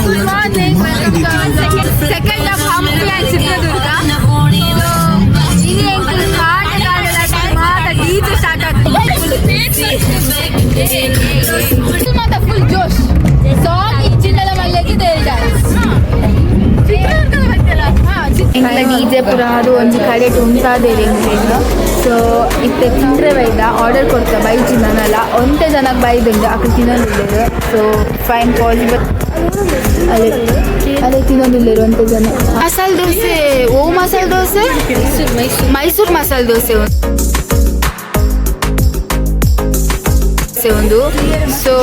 Good morning. Second of Hampi and Chitradurga. Ini enku kaata DJ start aagutadi. Full josh. Song ichindala vallegi they dance. DJ ಪುರಾದು ಒಂದು ಕಡೆ ಉಂಟಾದೇರಿ so ಇತ್ತೆ ತಿಂದ್ರೆ ಬೈದ order ಕೊಡ್ತಾ ಬೈಜಿ ನಾನಲ್ಲ ಒಂದೇ ಜನಕ್ಕೆ ಬೈದುಂಡು ಅక్కడ ತಿನ್ನೋದಿಲ್ಲ ಸೊ ಫೈನ್ ಪಾಸಿಬಲ್ ಅದೇ ತಿನ್ನೋದಿಲ್ಲ ಒಂದೇ ಜನ ಮಸಾಲೆ ದೋಸೆ ಮಸಾಲೆ ದೋಸೆ ಮೈಸೂರು ಮಸಾಲೆ ದೋಸೆ ಒಂದು ಸೊ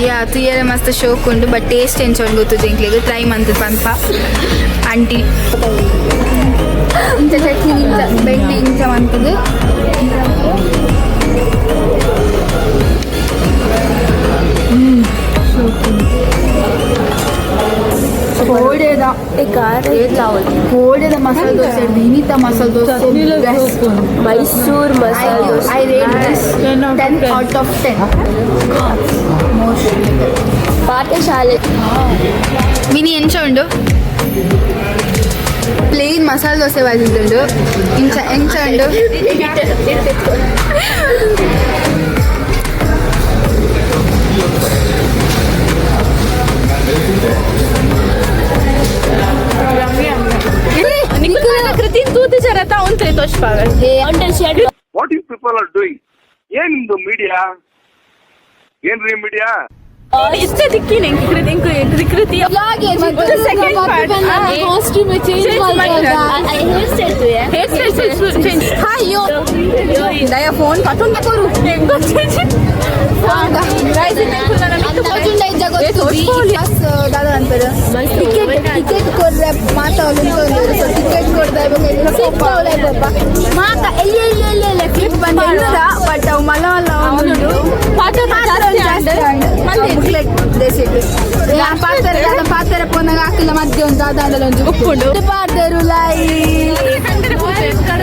ಯಾ ತುಯ್ಯರೆ ಮಸ್ತ್ ಶೋಕ್ ಉಂಡು ಬಟ್ ಟೇಸ್ಟ್ ಎಂಚೊಂಡು ಗೊತ್ತು ಎಂಕ್ಲೆಗ್ ಟ್ರೈ ಮಂತ್ ಪಂಪ ಆಂಟಿ ಇಂಚ ಚಟ್ನಿ ಇಂಚ ಬೆಣ್ಣೆ ಇಂಚ ಮಂತದು ಕೋಡೆದ masala dosa ಇನ್ನಿತ masala dosa Mysuru masala dosa I rate this 10 out of 10 ಪಾಠಶಾಲೆ ಮಿನಿ ಎಂಚ ಉಂಡು ಪ್ಲೇನ್ ಮಸಾಲೆ ದೋಸೆ ಬಾಜಿದ್ದುಂಡು ಇಂಚ ಎಂಚ ಉಂಡು What you people are doing? ಏನು ಮೀಡಿಯಾ ಏನ್ರಿ ಮೀಡಿಯಾ ಇಷ್ಟ ದಿಕ್ಕಿನ ಕೃತಿ ಸೆಕೆಂಡ್ ಪಾರ್ಟ್ ಕಾಸ್ಟ್ಯೂಮ್ ಚೇಂಜ್ ಅಯ್ಯೋ ದಯ ಫೋನ್ ಕಟ್ಟುಂಡ ಕೊರು दादा अंतर टिकेट ಕೊಡ್ರೆ ಮಾತಾಡೋದು ಸೊ ಟಿಕೆಟ್ ಕೊಡ್ತಾ ಇವಾಗ ಮಾತಾ ಎಲ್ಲಿ ಕ್ಲಿಪ್ ಬಂದಿಲ್ಲ ಬಟ್ ಅವು ಮಲ್ಲ ಒಂದು ಪಾತ್ರ ಪೋನಾಗ ಹಾಕಿಲ್ಲ ಮಧ್ಯೆ ಒಂದು ದಾದ ಅದಲ್ಲ ಒಂದು ಉಪ್ಪುಂಡು ಪಾಡ್ದೇರು ಲೈ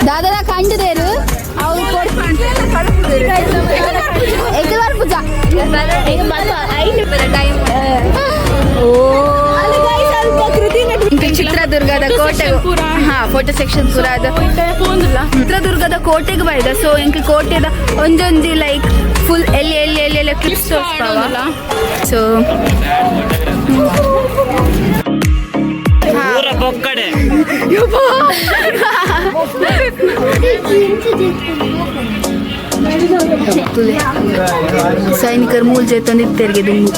ದಾದನ ಕಂಡಿದೇರು ಅವ್ರು ಎದುರು ಪೂಜಾ ಚಿತ್ರದುರ್ಗದ ಕೋಟೆ ಫೋಟೋ ಸೆಕ್ಷನ್ ಪೂರ ಅದ ಚಿತ್ರದುರ್ಗದ ಕೋಟೆಗೆ ಬೈದ ಸೊ ಇಂಕ ಕೋಟೆದ ಒಂದೊಂದು ಲೈಕ್ ಫುಲ್ ಎಲ್ಲಿ ಕ್ಲಿಪ್ಸ್ ತೋರಿಸ್ತಾವ ಸೊ ಸೈನಿಕರ ಮೂಲ ಜೊತೆ ದುಂಗು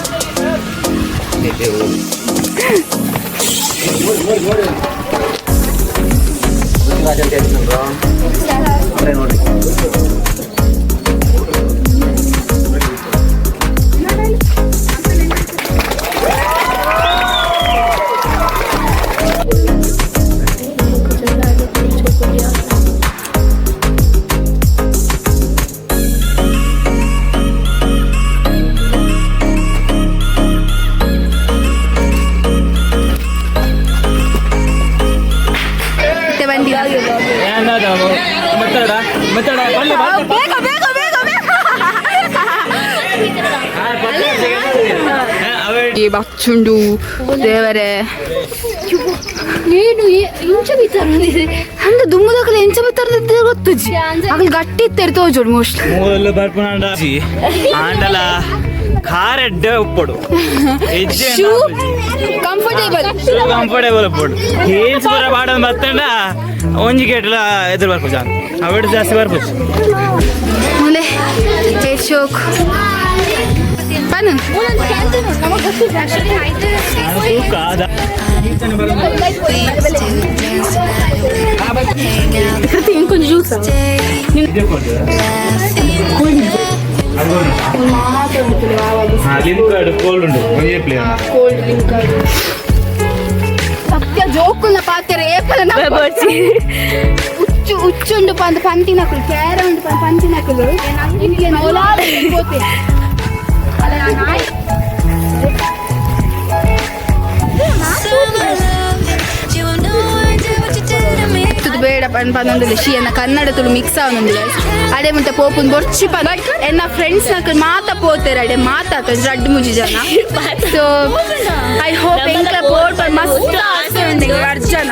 ಬಚ್ಚುಂಡು ದೇವರೇ ಏನು ಇಂಚ ಬಿತ್ತರಂದಿದೆ ಹಂಗ ದುಮ್ಮದಕಲ ಇಂಚ ಬಿತ್ತರಂದಿದೆ ಗೊತ್ತುಜಿ ಅಗಲ್ ಗಟ್ಟಿ ಇತ್ತೇರ್ ತೋಜೋಡು ಮೋಸ್ಟ್ ಮೂಲ ಬರ್ಪುನಾಂಡ ಆಂಡಲ ಕಾರೆಡ್ಡ ಉಪ್ಪಡು ಶೂ ಕಂಫರ್ಟೇಬಲ್ ಉಪ್ಪಡು ಹೀಲ್ಸ್ ಬರ ಬಾಡ ಬತ್ತಂಡ ಒಂಜಿ ಕೇಟಲ ಎದುರು ಬರ್ಪು ಜಾನ್ ಅವೆಡು ಜಾಸ್ತಿ ಬರ್ಪು ಮುಂದೆ ಶೋಕ್ ಬನ್ನು ಕೃತಿ ಇಂಕೊಂದು ಜ್ಯೂಸ್ ಸತ್ಯ ಜೋಕುಲ ಪಾತ್ರೆ ಉಚ್ಚುಂಡು ಪಂತಿನಕುಲು ಕೇರ ಉಂಡು ಪಂತಿನಕುಲು ಬೇಡ ಏಡ ಪನ್ನೊಂದಿಲ್ಲ ಶೀಯನ ಕನ್ನಡ ತುಳು ಮಿಕ್ಸ್ ಆವೊಂದಿಲ್ಲ ಅಡೆ ಮತ್ತೆ ಪೋಪುನ್ ಬೊರ್ಚಿ ಪದ ಎನ್ನ ಫ್ರೆಂಡ್ಸ್ ನಕ್ ಮಾತ ಪೋತೇರೆ ಅಡೆ ಮಾತಾತ ರಡ್ಡ್ ಮುಜಿ ಜನ ಸೊ ಐ ಹೋಪ್ ಎಂಕ್ಲ ಪೋಡ್ ಮಸ್ತ್ ಆಸೆ ಉಂಡು ಅರ್ಜನ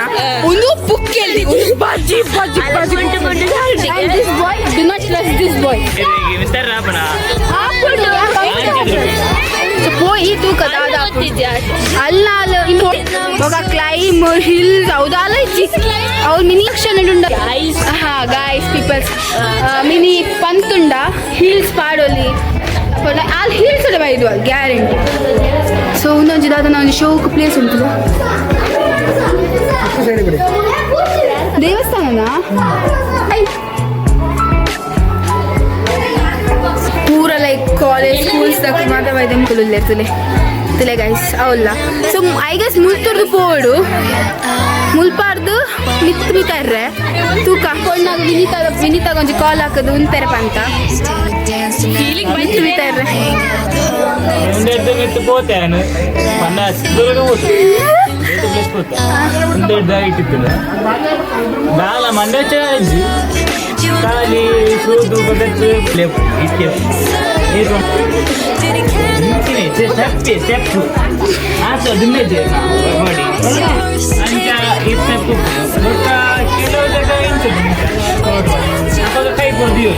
ಒಂದು ಬುಕ್ಕೆಲ್ಲಿ ಬಜ್ಜಿ ಬಜ್ಜಿ ಬಜ್ಜಿ and this boy do not trust this boy పోయి తూక దాదాపు అల్లాలు ఒక క్లైమ్ హిల్స్ అవుదాల ಅವ್ರು ಮಿನಿ ಆಕ್ಷನ್ ಗಾಯ್ಸ್ ಪೀಪಲ್ಸ್ ಮಿನಿ ಪಂತುಂಡ ಹಿಲ್ಸ್ ಪಾಡೋಲಿ ಅಲ್ಲಿ ಹಿಲ್ಸ್ ಬೈದು ಗ್ಯಾರಂಟಿ ಸೊ ಒಂದೊಂದು ದಾದ ಒಂದು ಶೋಕ್ ಪ್ಲೇಸ್ ಉಂಟು ದೇವಸ್ಥಾನನಾ ಪೂರ ಲೈಕ್ ಕಾಲೇಜ್ ಸ್ಕೂಲ್ಸ್ ತಕ್ಕ ಮಾತ್ರ ವೈದ್ಯಂ ತುಳುಲ್ಲೆ ತುಲೆ ಗೈಸ್ ಅವಲ್ಲ ಸೊ ಐ ಗೆಸ್ ಮುಲ್ತುರ್ದು ಪೋಡು ಮುಲ್ಪಾರ್ದು ಮಿತ್ ಮಿತಾರ್ರೆ ತೂಕ ಕೊಂಡಾಗ ವಿನೀತಾಗ ಒಂಜಿ ಕಾಲ್ ಹಾಕೋದು ಉಂತಾರೆ ಪಂತ ಮಿತ್ ಮಿತಾರ್ರೆ ಖಾಲಿ ಶೂದು ಬದಕ್ಕೆ ಸ್ಟೆಪ್ ಆಸು ದುಮ್ಮೆದೆ ಮಾಡಿ ಅಂಚ ಈ ಸ್ಟೆಪ್ ಕೆಲವು ಜಾಗ ಇಂಚು ಅವಾಗ ಕೈ ಕೊಡ್ತೀವಿ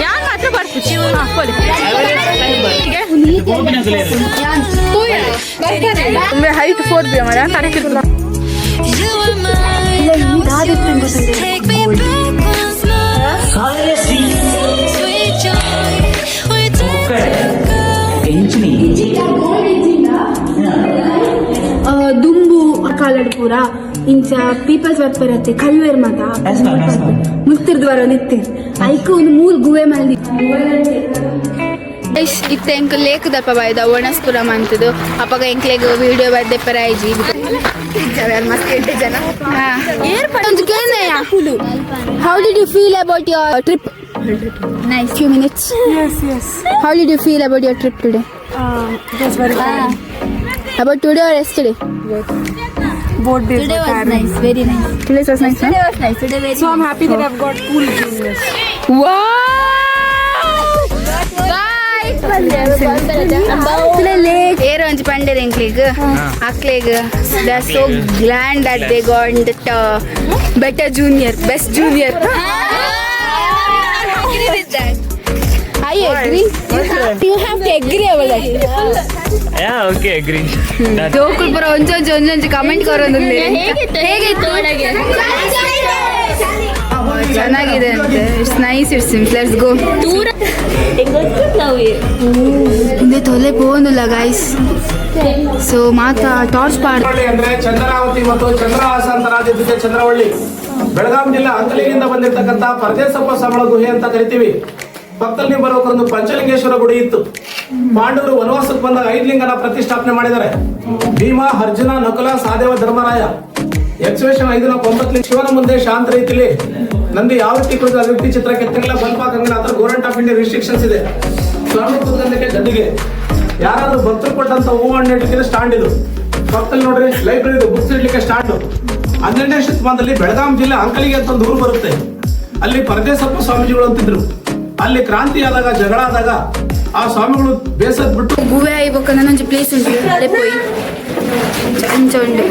ಯಾಕೆ ಹತ್ರ ಬರ್ತೀವಿ ಹೈಟ್ 4 ಮರ ಕರೆಕ್ಟ್ ದುಂಬು ಕಾಲಡ್ ಪೂರ ಇಂಚ ಪೀಪಲ್ಸ್ ಬರ್ಪರತ್ತೆ ಕಲ್ವೇರ್ ಮಾತ ಮುತ್ತಿರ್ದು ಬರೋ ನಿತ್ತಿ ಐಕ ಒಂದು ಮೂರು ಗುವೆ ಮಂದಿ ಇತ್ತ ಎಂಕ್ ಲೇಕ್ ದಪ್ಪ ಬಾಯ್ದ ಒಣಸ್ಪುರಂ ಅಂತದ್ದು ಅಪ್ಪಗ ಎಂಕ್ಲೆಗ್ ವಿಡಿಯೋ ಬರ್ದೆ ಪರಾಯ್ಜಿ ಮಸ್ತ್ ಎಡ್ಡೆ ಜನ how did you feel about your trip Nice. Few minutes. Yes. How did you feel about your trip today? It was very fun. About today or yesterday? Both days Today were was tiring. nice. Very nice. Today was nice. Today was nice. Today very So I'm happy that I've got cool juniors. Wow! Guys! Today lake. Air onji pandere enklig. Akleg. They are so glad that they got that better junior, best junior. I agree. You have to agree about that. Yeah, okay, agree. ಜೋಕುಲ್ ಬರೋ ಒಂಜೊಂಜಿ comment ಕೊರೋದಿಲ್ಲ ಹೇಗಿತ್ತು ಚೆನ್ನಾಗಿದೆ ಅಂತೆ it's nice it's simple let's go ಹಿಂದೆ ತೊಲೆ ಪೋನಿಲ್ಲ ಗೈಸ್ ಸೊ ಮಾತಾ ಟಾರ್ಚ್ ಪಾಡ್ ಅಂದ್ರೆ ಚಂದ್ರಾವತಿ ಮತ್ತು ಚಂದ್ರಹಾಸ ಅಂತ ರಾಜ್ಯದ ಚಂದ್ರವಳ್ಳಿ ಬೆಳಗಾವಿ ಜಿಲ್ಲೆ ಅಂಕಲಿಯಿಂದ ಬಂದಿರತಕ್ಕಂತ ಪರದೇಶಪ್ಪ ಸಮಳ ಗುಹೆ ಅಂತ ಕರಿತೀವಿ. ಪಕ್ಕದಲ್ಲಿ ಬರೋಕ್ಕೊಂದು ಪಂಚಲಿಂಗೇಶ್ವರ ಗುಡಿ ಇತ್ತು. ಪಾಂಡವರು ವನವಾಸಕ್ಕೆ ಬಂದಾಗ 5 ಲಿಂಗನ ಪ್ರತಿಷ್ಠಾಪನೆ ಮಾಡಿದ್ದಾರೆ. ಭೀಮ, ಅರ್ಜುನ, ನಕುಲ, ಸಹದೇವ, ಧರ್ಮರಾಯ. ಎಕ್ಸ್ವೇಷನ್ 5 ಶಿವನ ಮುಂದೆ ಶಾಂತ ರೀತಿಯಲ್ಲಿ ನಂದಿ ಯಾವ ರೀತಿ ಕುರಿತು ವ್ಯಕ್ತಿ ಚಿತ್ರ ಕೆತ್ತನೆಲ್ಲ ಬಲ್ಪ್ ಹಾಕಂಗಿಲ್ಲ ಅಂತ ಗೌರ್ಮೆಂಟ್ ಆಫ್ ಇಂಡಿಯಾ ರಿಸ್ಟ್ರಿಕ್ಷನ್ಸ್ ಇದೆ. ಸ್ವಾಮಿ ಕೂತ್ಕೊಂಡಕ್ಕೆ ಗದ್ದಿಗೆ ಯಾರಾದ್ರೂ ಭಕ್ತರು ಕೊಟ್ಟಂತ ಹೂವನ್ನು ಇಡಲಿಕ್ಕೆ ಸ್ಟಾಂಡ್ ಇದು. ಪಕ್ಕದಲ್ಲಿ ನೋಡ್ರಿ ಲೈಬ್ರರಿ ಬುಕ್ಸ್ ಇಡ್ಲಿಕ್ಕೆ ಸ್ಟಾಂಡ್. 12ನೇ ಶತಮಾನದಲ್ಲಿ ಬೆಳಗಾವಿ ಜಿಲ್ಲೆ ಅಂಕಲಿಗೆ ಅಂತ ಒಂದು ಊರು ಬರುತ್ತೆ. ಅಲ್ಲಿ ಪರದೇಶಪ್ಪ ಸ್ವಾಮೀಜಿಗಳು ಅಂತಿದ್ರು. ಅಲ್ಲಿ ಕ್ರಾಂತಿ ಆದಾಗ, ಜಗಳ ಆದಾಗ ಆ ಸ್ವಾಮಿಗಳು ಬೇಸದ್ ಬಿಟ್ಟು ಗುವೆ ಆಯ್ಬೇಕು ನನ್ನೊಂದು ಪ್ಲೇಸ್ ಉಂಟು ಅಲ್ಲೇ ಪೋಯಿ ಅಂಚ ಉಂಡು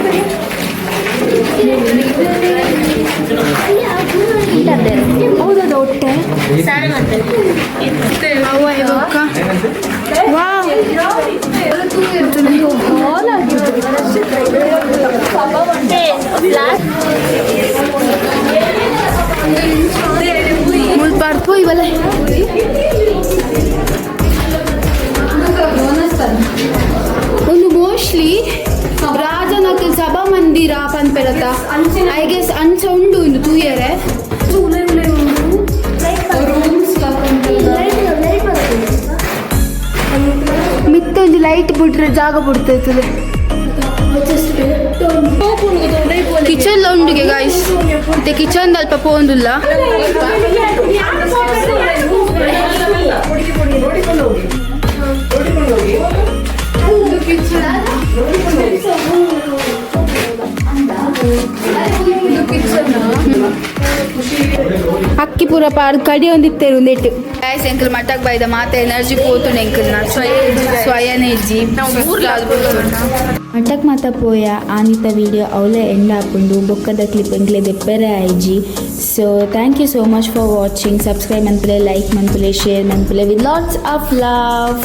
ಹೌದದ ಹೊಟ್ಟೆ ಅವ ಇವಾಗ ವಾವ್ ಮುಲ್ಪಾಡ್ ಪೋಯಿ ಬಲೆ ಒಂದು ಮೋಸ್ಟ್ಲಿ ರಾಜನಕ್ಕೆ ಸಭಾ ಮಂದಿರ ಪನ್ಪೆರತ ಐ ಗೆಸ್ ಅಂಚ ಉಂಡು ಒಂದು ತೂಯರೆ ಮಿತ್ತೊಂದು ಲೈಟ್ ಬಿಟ್ರೆ ಜಾಗ ಬಿಡ್ತೈತದೆ ಕಿಚನ್ ಉಂಡಿಗೆ ಗಾಯ್ಸ್ ಮತ್ತೆ ಕಿಚನ್ ಅಲ್ಪ ಪೋಂದಿಲ್ಲ ಅಕ್ಕಿ ಪೂರ ಪಾಡ್ ಕಡಿ ಒಂದಿತ್ತೇರು ನೆಟ್ಟು ಗೈಸ್ ಎಂಕಲ್ ಮಟ್ಟಕ್ಕೆ ಬೈದ ಮಾತೆ ಎನರ್ಜಿ ಪೋತುಂಡು ಎಂಕಲ್ನ ಸ್ವಯಂ ಇಜ್ಜಿ ಮಟ್ಟಕ್ಕೆ ಮಾತ ಪೋಯ ಆನಿತ ವಿಡಿಯೋ ಅವಲೆ ಎಂಡ್ ಆಪುಂಡು ಬೊಕ್ಕದ ಕ್ಲಿಪ್ ಎಂಕ್ಲೆ ದೆಪ್ಪೆರೆ ಆಯ್ಜಿ. So thank you so much for watching. Subscribe ಮನ್ಪುಲೆ, ಲೈಕ್ ಮನ್ಪುಲೆ, ಶೇರ್ ಮನ್ಪುಲೆ ವಿತ್ ಲಾಟ್ಸ್ ಆಫ್ ಲವ್.